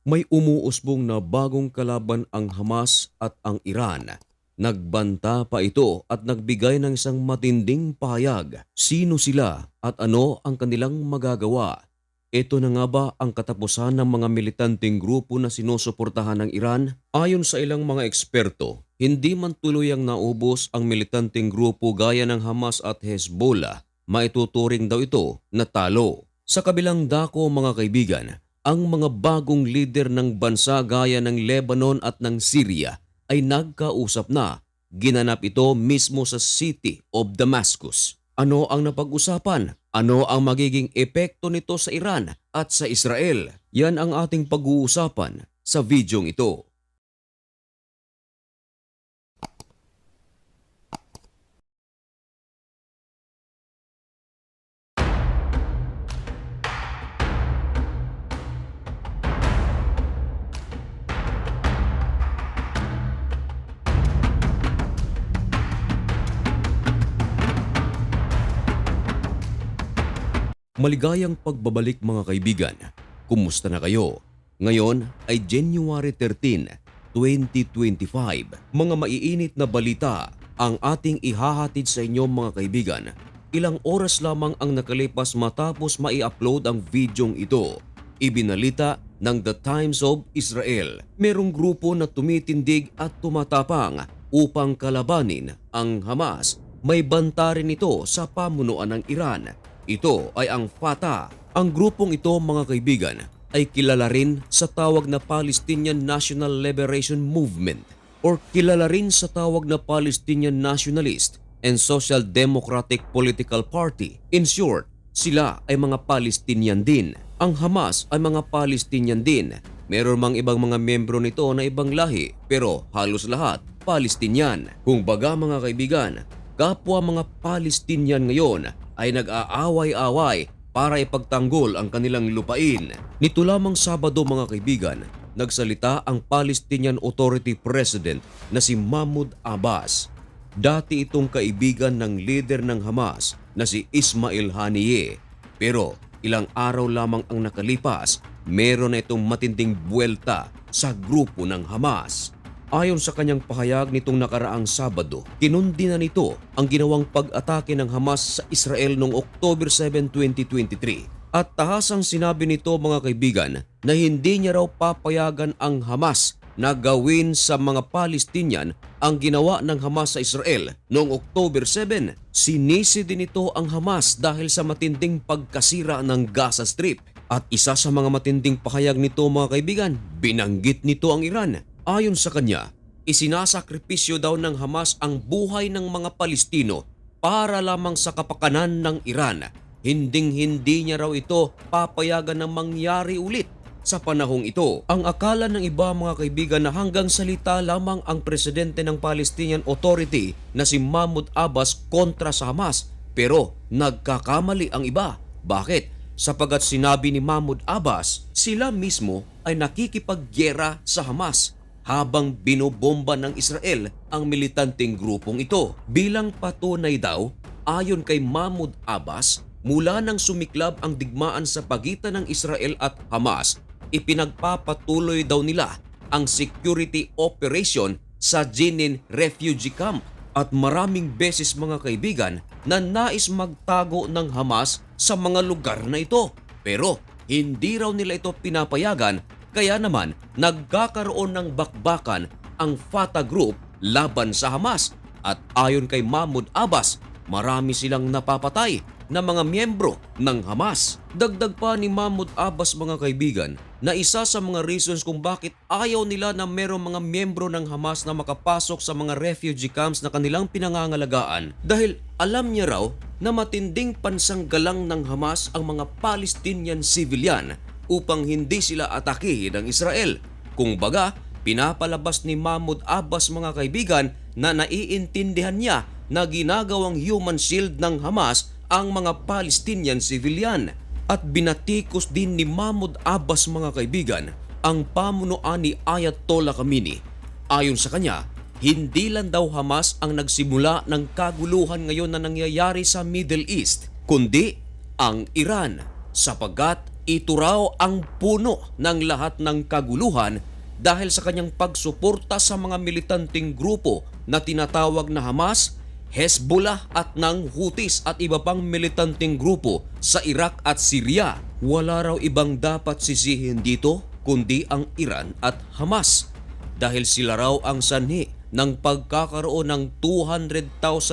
May umuusbong na bagong kalaban ang Hamas at ang Iran. Nagbanta pa ito at nagbigay ng isang matinding pahayag. Sino sila at ano ang kanilang magagawa? Ito na nga ba ang katapusan ng mga militanteng grupo na sinusuportahan ng Iran? Ayon sa ilang mga eksperto, hindi man tuluyang naubos ang militanteng grupo gaya ng Hamas at Hezbollah, maituturing daw ito na talo. Sa kabilang dako mga kaibigan, ang mga bagong lider ng bansa gaya ng Lebanon at ng Syria ay nagkausap na. Ginanap ito mismo sa City of Damascus. Ano ang napag-usapan? Ano ang magiging epekto nito sa Iran at sa Israel? Yan ang ating pag-uusapan sa videong ito. Maligayang pagbabalik mga kaibigan. Kumusta na kayo? Ngayon ay January 13, 2025. Mga maiinit na balita ang ating ihahatid sa inyo mga kaibigan. Ilang oras lamang ang nakalipas matapos mai-upload ang videong ito. Ibinalita ng The Times of Israel. Merong grupo na tumitindig at tumatapang upang kalabanin ang Hamas. May banta rin ito sa pamunuan ng Iran. Ito ay ang Fatah. Ang grupong ito mga kaibigan ay kilala rin sa tawag na Palestinian National Liberation Movement or kilala rin sa tawag na Palestinian Nationalist and Social Democratic Political Party. In short, sila ay mga Palestinian din. Ang Hamas ay mga Palestinian din. Meron mang ibang mga membro nito na ibang lahi pero halos lahat Palestinian. Kung baga mga kaibigan, kapwa mga Palestinian ngayon ay nag-aaway-away para ipagtanggol ang kanilang lupain. Nito lamang Sabado mga kaibigan, nagsalita ang Palestinian Authority President na si Mahmoud Abbas. Dati itong kaibigan ng leader ng Hamas na si Ismail Haniyeh. Pero ilang araw lamang ang nakalipas, meron na itong matinding buwelta sa grupo ng Hamas. Ayon sa kanyang pahayag nitong nakaraang Sabado, kinundi na nito ang ginawang pag-atake ng Hamas sa Israel noong October 7, 2023. At tahasang sinabi nito mga kaibigan na hindi niya raw papayagan ang Hamas na gawin sa mga Palestinian ang ginawa ng Hamas sa Israel noong October 7. Sinisi din ito ang Hamas dahil sa matinding pagkasira ng Gaza Strip. At isa sa mga matinding pahayag nito mga kaibigan, binanggit nito ang Iran. Ayon sa kanya, isinasakripisyo daw ng Hamas ang buhay ng mga Palestino para lamang sa kapakanan ng Iran. Hinding-hindi niya raw ito papayagan na mangyari ulit sa panahong ito. Ang akala ng iba mga kaibigan na hanggang salita lamang ang presidente ng Palestinian Authority na si Mahmoud Abbas kontra sa Hamas. Pero nagkakamali ang iba. Bakit? Sapagat sinabi ni Mahmoud Abbas, sila mismo ay nakikipaggera sa Hamas habang binobomba ng Israel ang militanteng grupong ito. Bilang patunay daw, ayon kay Mahmoud Abbas, mula nang sumiklab ang digmaan sa pagitan ng Israel at Hamas, ipinagpapatuloy daw nila ang security operation sa Jenin refugee camp at maraming beses mga kaibigan na nais magtago ng Hamas sa mga lugar na ito. Pero hindi raw nila ito pinapayagan. Kaya naman, nagkakaroon ng bakbakan ang Fatah Group laban sa Hamas. At ayon kay Mahmoud Abbas, marami silang napapatay na mga miyembro ng Hamas. Dagdag pa ni Mahmoud Abbas mga kaibigan na isa sa mga reasons kung bakit ayaw nila na merong mga miyembro ng Hamas na makapasok sa mga refugee camps na kanilang pinangangalagaan dahil alam niya raw na matinding pansanggalang ng Hamas ang mga Palestinian civilian upang hindi sila atakihin ng Israel. Kung baga, pinapalabas ni Mahmoud Abbas mga kaibigan na naiintindihan niya na ginagawang human shield ng Hamas ang mga Palestinian civilian. At binatikos din ni Mahmoud Abbas mga kaibigan ang pamunuan ni Ayatollah Khamenei. Ayon sa kanya, hindi lang daw Hamas ang nagsimula ng kaguluhan ngayon na nangyayari sa Middle East, kundi ang Iran, sapagkat Ito raw ang puno ng lahat ng kaguluhan dahil sa kanyang pagsuporta sa mga militanteng grupo na tinatawag na Hamas, Hezbollah at ng Houthis at iba pang militanteng grupo sa Iraq at Syria. Wala raw ibang dapat sisihin dito kundi ang Iran at Hamas dahil sila raw ang sanhi ng pagkakaroon ng 200,000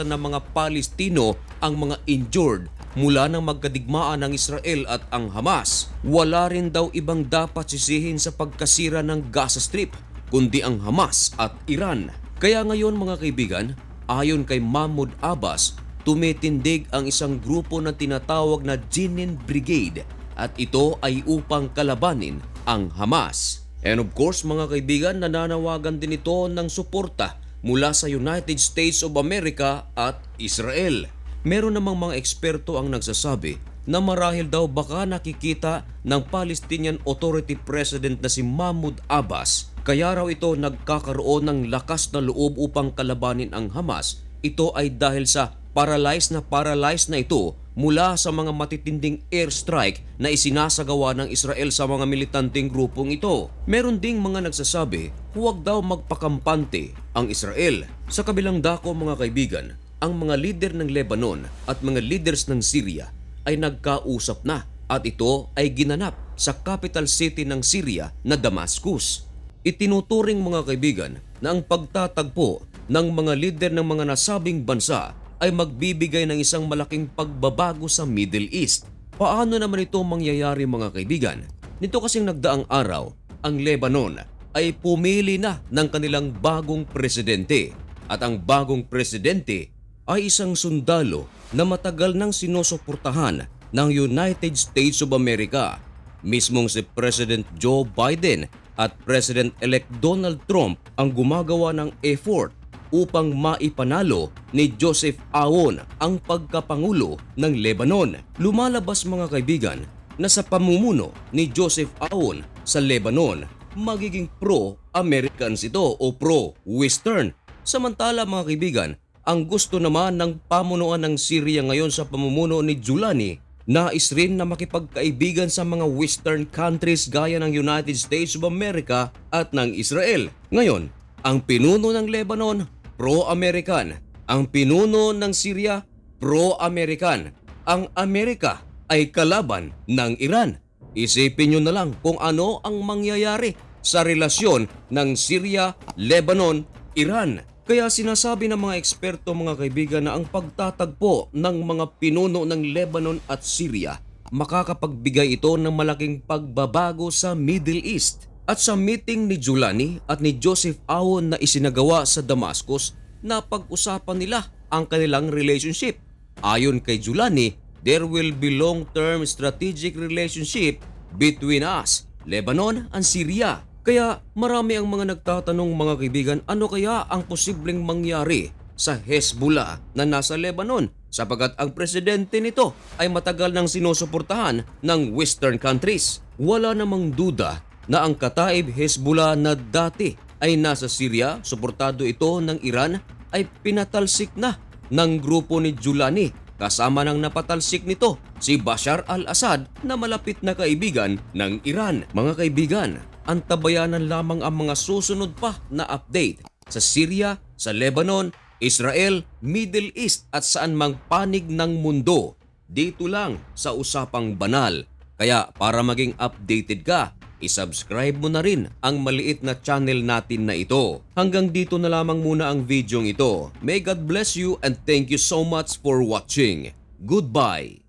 na mga Palestino ang mga injured mula ng magkadigmaan ng Israel at ang Hamas. Wala rin daw ibang dapat sisihin sa pagkasira ng Gaza Strip kundi ang Hamas at Iran. Kaya ngayon mga kaibigan, ayon kay Mahmoud Abbas, tumitindig ang isang grupo na tinatawag na Jenin Brigade at ito ay upang kalabanin ang Hamas. And of course mga kaibigan, nananawagan din ito ng suporta mula sa United States of America at Israel. Meron namang mga eksperto ang nagsasabi na marahil daw baka nakikita ng Palestinian Authority President na si Mahmoud Abbas kaya raw ito nagkakaroon ng lakas na loob upang kalabanin ang Hamas. Ito ay dahil sa paralyzed na ito mula sa mga matitinding airstrike na isinasagawa ng Israel sa mga militanteng grupong ito. Meron ding mga nagsasabi huwag daw magpakampante ang Israel. Sa kabilang dako mga kaibigan, ang mga leader ng Lebanon at mga leaders ng Syria ay nagkausap na at ito ay ginanap sa capital city ng Syria na Damascus. Itinuturing mga kaibigan na ang pagtatagpo ng mga leader ng mga nasabing bansa ay magbibigay ng isang malaking pagbabago sa Middle East. Paano naman ito mangyayari mga kaibigan? Nito kasing nagdaang araw, ang Lebanon ay pumili na ng kanilang bagong presidente at ang bagong presidente ay isang sundalo na matagal nang sinusuportahan ng United States of America. Mismong si President Joe Biden at President-elect Donald Trump ang gumagawa ng effort upang maipanalo ni Joseph Aoun ang pagkapangulo ng Lebanon. Lumalabas mga kaibigan na sa pamumuno ni Joseph Aoun sa Lebanon, magiging pro-Americans ito o pro-Western. Samantala mga kaibigan, ang gusto naman ng pamunuan ng Syria ngayon sa pamumuno ni Julani, nais rin na makipagkaibigan sa mga Western countries gaya ng United States of America at ng Israel. Ngayon, ang pinuno ng Lebanon, pro-American. Ang pinuno ng Syria, pro-American. Ang Amerika ay kalaban ng Iran. Isipin nyo na lang kung ano ang mangyayari sa relasyon ng Syria, Lebanon, Iran. Kaya sinasabi ng mga eksperto mga kaibigan na ang pagtatagpo ng mga pinuno ng Lebanon at Syria makakapagbigay ito ng malaking pagbabago sa Middle East. At sa meeting ni Julani at ni Joseph Aoun na isinagawa sa Damascus, napag-usapan nila ang kanilang relationship. Ayon kay Julani, there will be long-term strategic relationship between us, Lebanon and Syria. Kaya marami ang mga nagtatanong mga kaibigan, ano kaya ang posibleng mangyari sa Hezbollah na nasa Lebanon sapagkat ang presidente nito ay matagal nang sinusuportahan ng Western countries. Wala namang duda na ang kataib Hezbollah na dati ay nasa Syria, suportado ito ng Iran, ay pinatalsik na ng grupo ni Julani kasama ng napatalsik nito si Bashar al-Assad na malapit na kaibigan ng Iran. Mga kaibigan, antabayanan lamang ang mga susunod pa na update sa Syria, sa Lebanon, Israel, Middle East at saan mang panig ng mundo. Dito lang sa Usapang Banal. Kaya para maging updated ka, isubscribe mo na rin ang maliit na channel natin na ito. Hanggang dito na lamang muna ang videong ito. May God bless you and thank you so much for watching. Goodbye!